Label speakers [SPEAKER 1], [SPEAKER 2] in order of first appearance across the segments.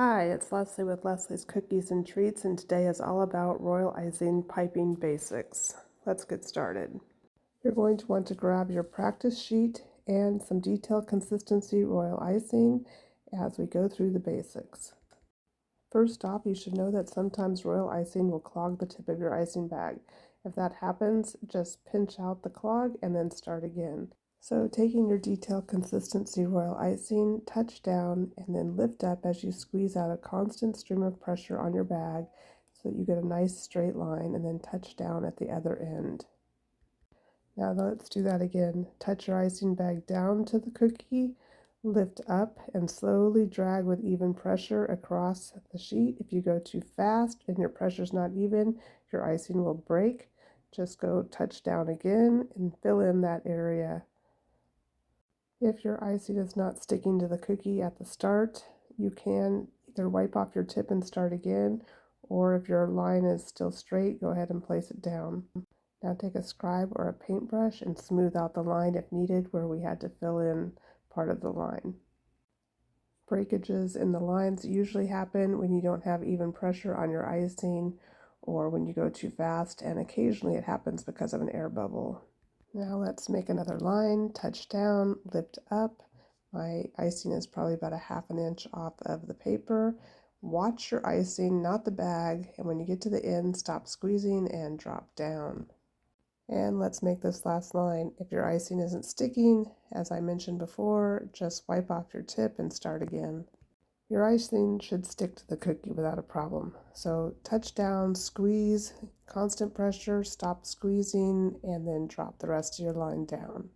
[SPEAKER 1] Hi, it's Leslie with Leslie's Cookies and Treats, and today is all about royal icing piping basics. Let's get started. You're going to want to grab your practice sheet and some detailed consistency royal icing as we go through the basics. First off, you should know that sometimes royal icing will clog the tip of your icing bag. If that happens, just pinch out the clog and then start again. So taking your detailed consistency royal icing, touch down and then lift up as you squeeze out a constant stream of pressure on your bag so that you get a nice straight line, and then touch down at the other end. Now let's do that again. Touch your icing bag down to the cookie, lift up and slowly drag with even pressure across the sheet. If you go too fast and your pressure's not even, your icing will break. Just go touch down again and fill in that area. If your icing is not sticking to the cookie at the start, you can either wipe off your tip and start again, or if your line is still straight, go ahead and place it down. Now take a scribe or a paintbrush and smooth out the line if needed where we had to fill in part of the line. Breakages in the lines usually happen when you don't have even pressure on your icing or when you go too fast, and occasionally it happens because of an air bubble. Now let's make another line, touch down, lift up. My icing is probably about a ½ inch off of the paper. Watch your icing, not the bag, and when you get to the end, stop squeezing and drop down. And let's make this last line. If your icing isn't sticking, as I mentioned before, just wipe off your tip and start again. Your icing should stick to the cookie without a problem. So touch down, squeeze, constant pressure, stop squeezing, and then drop the rest of your line down.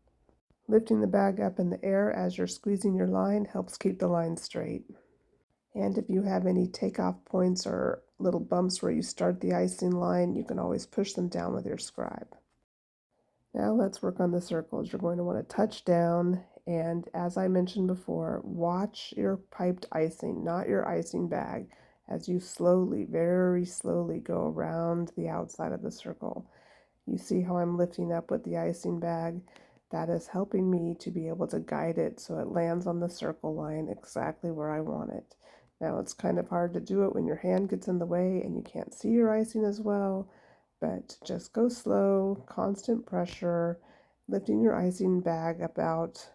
[SPEAKER 1] Lifting the bag up in the air as you're squeezing your line helps keep the line straight. And if you have any takeoff points or little bumps where you start the icing line, you can always push them down with your scribe. Now let's work on the circles. You're going to want to touch down, and as I mentioned before, watch your piped icing, not your icing bag, as you slowly, very slowly go around the outside of the circle. You see how I'm lifting up with the icing bag? That is helping me to be able to guide it so it lands on the circle line exactly where I want it. Now it's kind of hard to do it when your hand gets in the way and you can't see your icing as well, but just go slow, constant pressure, lifting your icing bag about,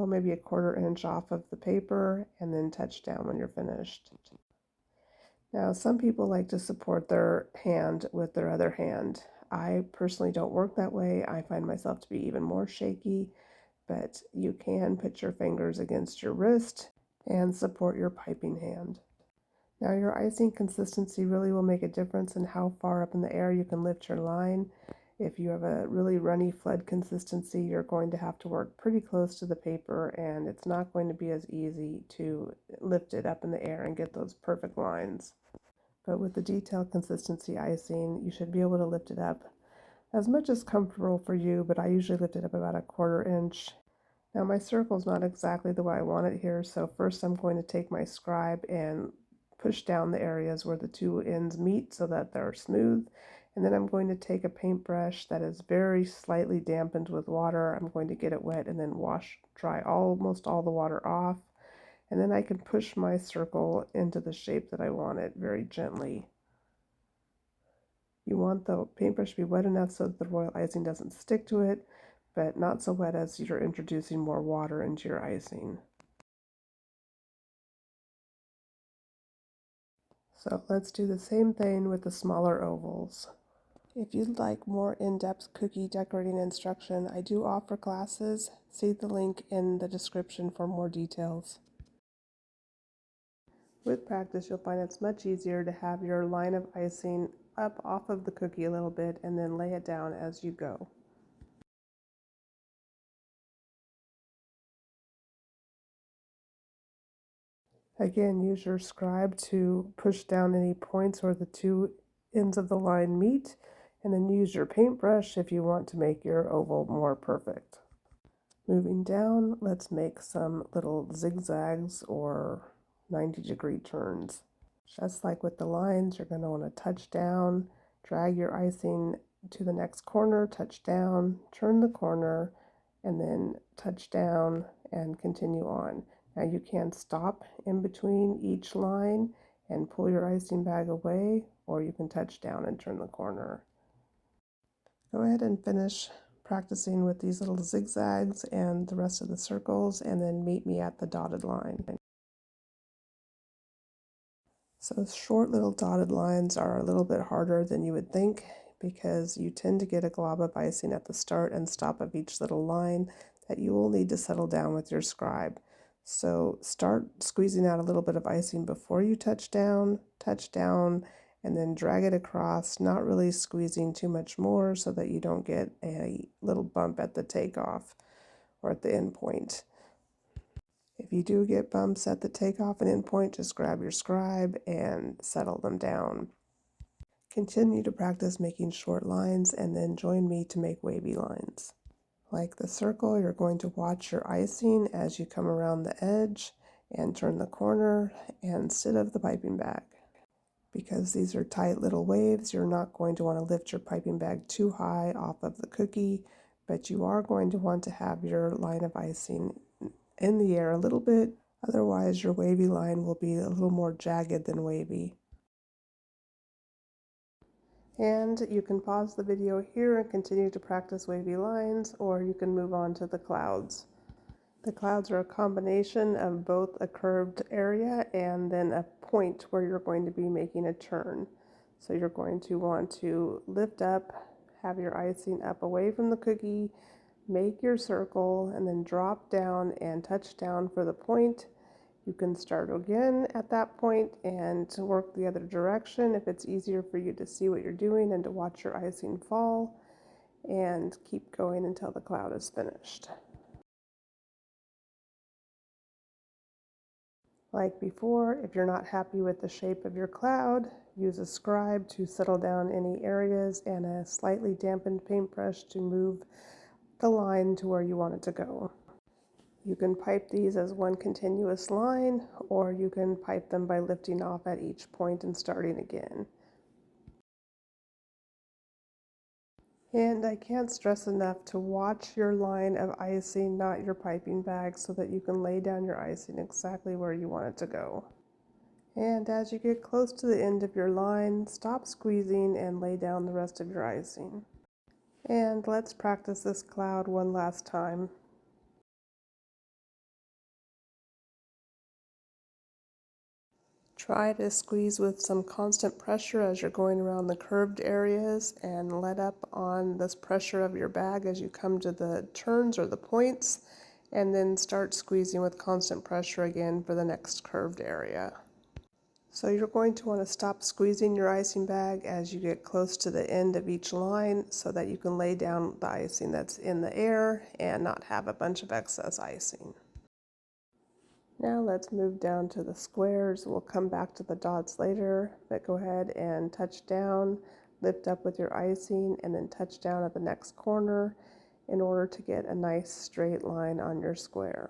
[SPEAKER 1] maybe a ½ inch off of the paper, and then touch down when you're finished. Now, some people like to support their hand with their other hand. I personally don't work that way. I find myself to be even more shaky, but you can put your fingers against your wrist and support your piping hand. Now your icing consistency really will make a difference in how far up in the air you can lift your line. If you have a really runny flood consistency, you're going to have to work pretty close to the paper, and it's not going to be as easy to lift it up in the air and get those perfect lines. But with the detailed consistency icing, you should be able to lift it up as much as comfortable for you, but I usually lift it up about a ½ inch. Now my circle is not exactly the way I want it here, so first I'm going to take my scribe and push down the areas where the two ends meet so that they're smooth. And then I'm going to take a paintbrush that is very slightly dampened with water. I'm going to get it wet and then dry almost all the water off. And then I can push my circle into the shape that I want it very gently. You want the paintbrush to be wet enough so that the royal icing doesn't stick to it, but not so wet as you're introducing more water into your icing. So let's do the same thing with the smaller ovals. If you'd like more in-depth cookie decorating instruction, I do offer classes. See the link in the description for more details. With practice, you'll find it's much easier to have your line of icing up off of the cookie a little bit and then lay it down as you go. Again, use your scribe to push down any points where the two ends of the line meet, and then use your paintbrush if you want to make your oval more perfect. Moving down, let's make some little zigzags or 90-degree turns. Just like with the lines, you're going to want to touch down, drag your icing to the next corner, touch down, turn the corner, and then touch down and continue on. Now you can stop in between each line and pull your icing bag away, or you can touch down and turn the corner. Go ahead and finish practicing with these little zigzags and the rest of the circles, and then meet me at the dotted line. So short little dotted lines are a little bit harder than you would think because you tend to get a glob of icing at the start and stop of each little line that you will need to settle down with your scribe. So start squeezing out a little bit of icing before you touch down, and then drag it across, not really squeezing too much more so that you don't get a little bump at the takeoff or at the end point. If you do get bumps at the takeoff and end point, just grab your scribe and settle them down. Continue to practice making short lines and then join me to make wavy lines. Like the circle, you're going to watch your icing as you come around the edge and turn the corner instead of the piping bag. Because these are tight little waves, you're not going to want to lift your piping bag too high off of the cookie, but you are going to want to have your line of icing in the air a little bit. Otherwise, your wavy line will be a little more jagged than wavy. And you can pause the video here and continue to practice wavy lines, or you can move on to the clouds. The clouds are a combination of both a curved area and then a point where you're going to be making a turn. So you're going to want to lift up, have your icing up away from the cookie, make your circle, and then drop down and touch down for the point. You can start again at that point and work the other direction if it's easier for you to see what you're doing and to watch your icing fall, and keep going until the cloud is finished. Like before, if you're not happy with the shape of your cloud, use a scribe to settle down any areas and a slightly dampened paintbrush to move the line to where you want it to go. You can pipe these as one continuous line, or you can pipe them by lifting off at each point and starting again. And I can't stress enough to watch your line of icing, not your piping bag, so that you can lay down your icing exactly where you want it to go. And as you get close to the end of your line, stop squeezing and lay down the rest of your icing. And let's practice this cloud one last time. Try to squeeze with some constant pressure as you're going around the curved areas, and let up on this pressure of your bag as you come to the turns or the points, and then start squeezing with constant pressure again for the next curved area. So you're going to want to stop squeezing your icing bag as you get close to the end of each line so that you can lay down the icing that's in the air and not have a bunch of excess icing. Now let's move down to the squares. We'll come back to the dots later, but go ahead and touch down, lift up with your icing, and then touch down at the next corner in order to get a nice straight line on your square.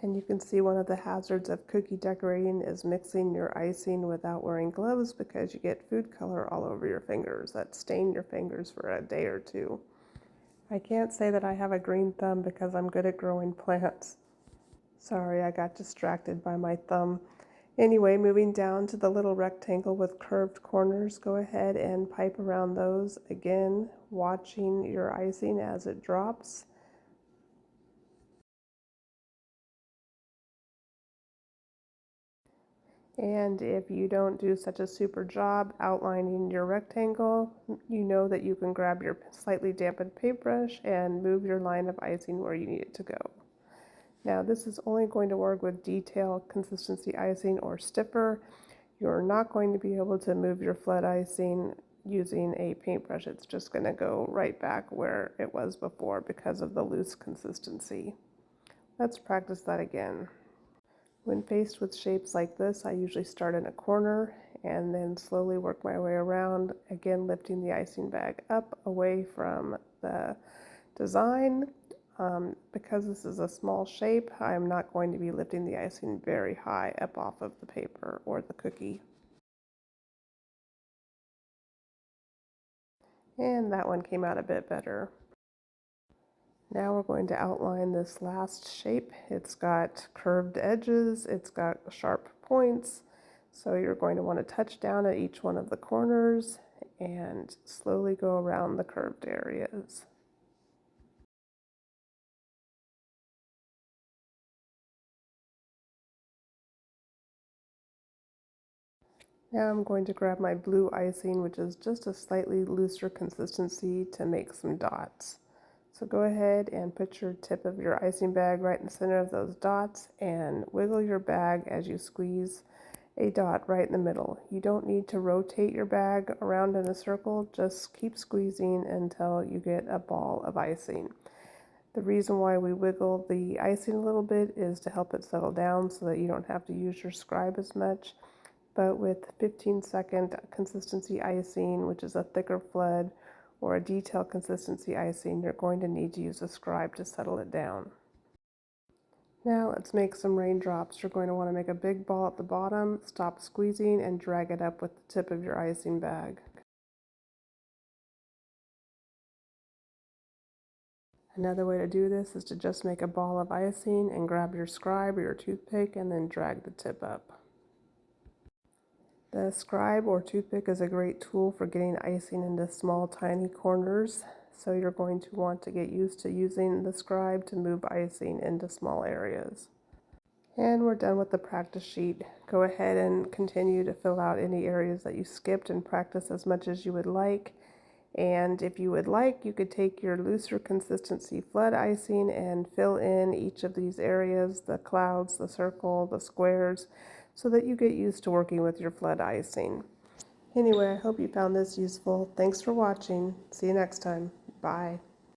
[SPEAKER 1] And you can see one of the hazards of cookie decorating is mixing your icing without wearing gloves, because you get food color all over your fingers that stain your fingers for a day or two. I can't say that I have a green thumb because I'm good at growing plants. Sorry, I got distracted by my thumb. Anyway, moving down to the little rectangle with curved corners, go ahead and pipe around those, again, watching your icing as it drops. And if you don't do such a super job outlining your rectangle, you know that you can grab your slightly dampened paintbrush and move your line of icing where you need it to go. Now, this is only going to work with detail consistency icing or stiffer. You're not going to be able to move your flat icing using a paintbrush. It's just going to go right back where it was before because of the loose consistency. Let's practice that again. When faced with shapes like this, I usually start in a corner and then slowly work my way around, again lifting the icing bag up away from the design. Because this is a small shape, I'm not going to be lifting the icing very high up off of the paper or the cookie. And that one came out a bit better. Now we're going to outline this last shape. It's got curved edges, it's got sharp points, so you're going to want to touch down at each one of the corners and slowly go around the curved areas. Now I'm going to grab my blue icing, which is just a slightly looser consistency, to make some dots. So go ahead and put your tip of your icing bag right in the center of those dots and wiggle your bag as you squeeze a dot right in the middle. You don't need to rotate your bag around in a circle, just keep squeezing until you get a ball of icing. The reason why we wiggle the icing a little bit is to help it settle down so that you don't have to use your scribe as much. But with 15-second consistency icing, which is a thicker flood, or a detail consistency icing, you're going to need to use a scribe to settle it down. Now let's make some raindrops. You're going to want to make a big ball at the bottom, stop squeezing, and drag it up with the tip of your icing bag. Another way to do this is to just make a ball of icing and grab your scribe or your toothpick and then drag the tip up. The scribe or toothpick is a great tool for getting icing into small, tiny corners, so you're going to want to get used to using the scribe to move icing into small areas. And we're done with the practice sheet. Go ahead and continue to fill out any areas that you skipped and practice as much as you would like. And if you would like, you could take your looser consistency flood icing and fill in each of these areas, the clouds, the circle, the squares, so that you get used to working with your flood icing. Anyway, I hope you found this useful. Thanks for watching. See you next time. Bye.